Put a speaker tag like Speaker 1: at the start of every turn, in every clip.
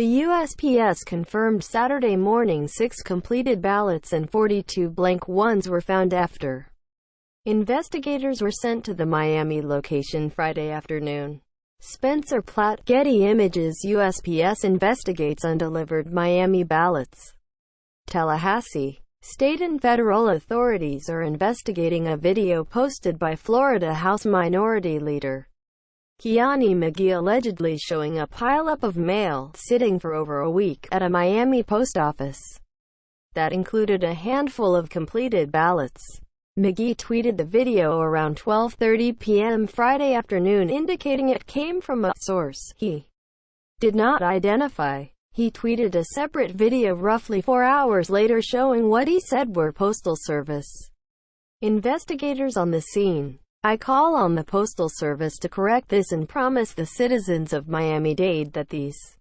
Speaker 1: The USPS confirmed Saturday morning 6 completed ballots and 42 blank ones were found after investigators were sent to the Miami location Friday afternoon. Spencer Platt, Getty Images. USPS investigates undelivered Miami ballots. Tallahassee. State and federal authorities are investigating a video posted by Florida House Minority Leader Kani McGee allegedly showing a pileup of mail sitting for over a week at a Miami post office that included a handful of completed ballots. McGee tweeted the video around 12:30 p.m. Friday afternoon, indicating it came from a source he did not identify. He tweeted a separate video roughly 4 hours later showing what he said were Postal Service investigators on the scene. "I call on the Postal Service to correct this and promise the citizens of Miami-Dade that these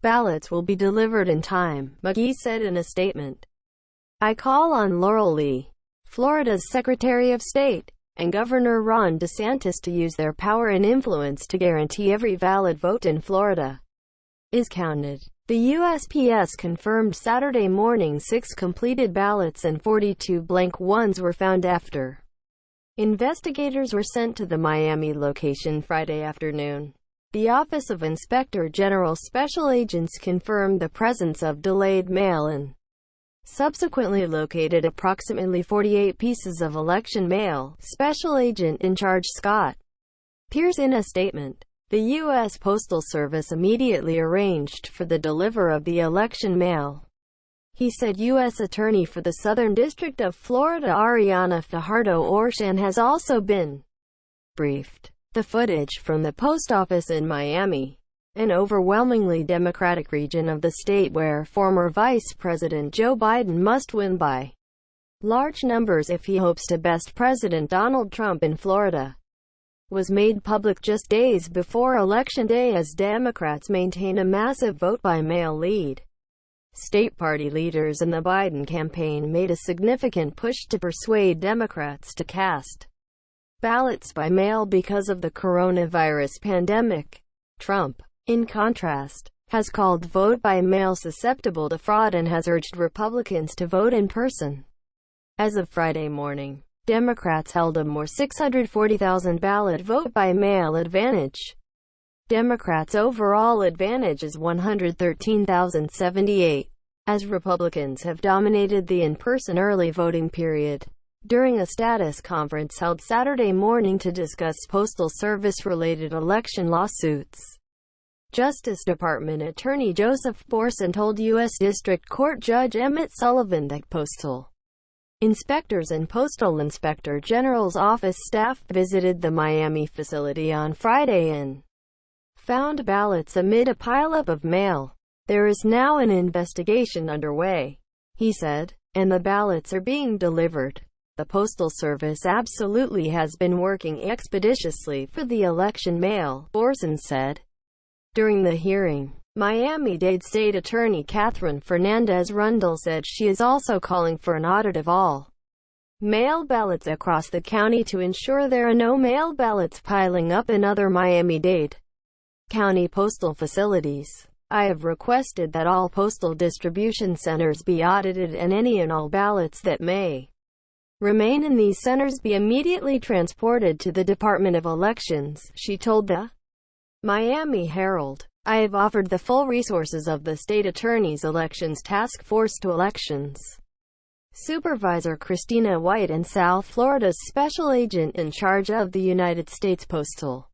Speaker 1: ballots will be delivered in time," McGee said in a statement. "I call on Laurel Lee, Florida's Secretary of State, and Governor Ron DeSantis to use their power and influence to guarantee every valid vote in Florida is counted." The USPS confirmed Saturday morning 6 completed ballots and 42 blank ones were found after investigators were sent to the Miami location Friday afternoon. The Office of Inspector General Special Agents confirmed the presence of delayed mail and subsequently located approximately 48 pieces of election mail, Special Agent in charge Scott Pierce in a statement. The U.S. Postal Service immediately arranged for the delivery of the election mail, he said. U.S. Attorney for the Southern District of Florida Ariana Fajardo-Orshan has also been briefed. The footage from the post office in Miami, an overwhelmingly Democratic region of the state where former Vice President Joe Biden must win by large numbers if he hopes to best President Donald Trump in Florida, was made public just days before Election Day as Democrats maintain a massive vote-by-mail lead. State party leaders in the Biden campaign made a significant push to persuade Democrats to cast ballots by mail because of the coronavirus pandemic. Trump, in contrast, has called vote by mail susceptible to fraud and has urged Republicans to vote in person. As of Friday morning, Democrats held a more 640,000 ballot vote by mail advantage. Democrats' overall advantage is 113,078, as Republicans have dominated the in-person early voting period. During a status conference held Saturday morning to discuss Postal Service-related election lawsuits, Justice Department Attorney Joseph Borson told U.S. District Court Judge Emmett Sullivan that postal inspectors and Postal Inspector General's office staff visited the Miami facility on Friday and found ballots amid a pileup of mail. "There is now an investigation underway," he said, "and the ballots are being delivered. The Postal Service absolutely has been working expeditiously for the election mail," Borson said. During the hearing, Miami-Dade State Attorney Catherine Fernandez-Rundle said she is also calling for an audit of all mail ballots across the county to ensure there are no mail ballots piling up in other Miami-Dade County postal facilities. "I have requested that all postal distribution centers be audited and any and all ballots that may remain in these centers be immediately transported to the Department of Elections," she told the Miami Herald. "I have offered the full resources of the state attorney's elections task force to elections supervisor Christina White and South Florida's special agent in charge of the United States Postal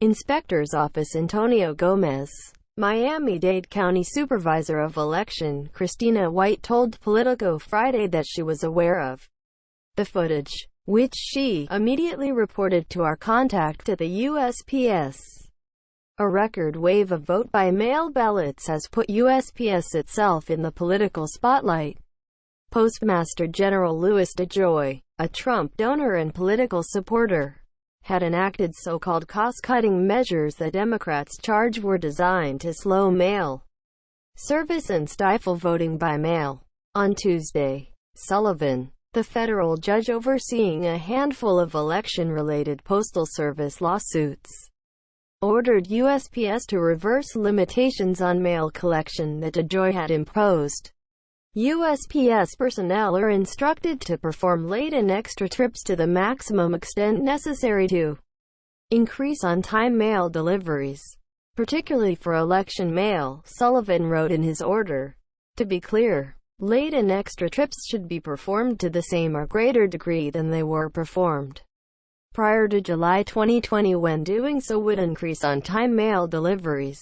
Speaker 1: Inspector's Office Antonio Gomez." Miami-Dade County Supervisor of Election Christina White told Politico Friday that she was aware of the footage, which she immediately reported to our contact at the USPS. A record wave of vote-by-mail ballots has put USPS itself in the political spotlight. Postmaster General Louis DeJoy, a Trump donor and political supporter, had enacted so-called cost-cutting measures that Democrats charge were designed to slow mail service and stifle voting by mail. On Tuesday, Sullivan, the federal judge overseeing a handful of election-related Postal Service lawsuits, ordered USPS to reverse limitations on mail collection that DeJoy had imposed. USPS personnel are instructed to perform late and extra trips to the maximum extent necessary to increase on-time mail deliveries, particularly for election mail, Sullivan wrote in his order. To be clear, late and extra trips should be performed to the same or greater degree than they were performed prior to July 2020, when doing so would increase on-time mail deliveries.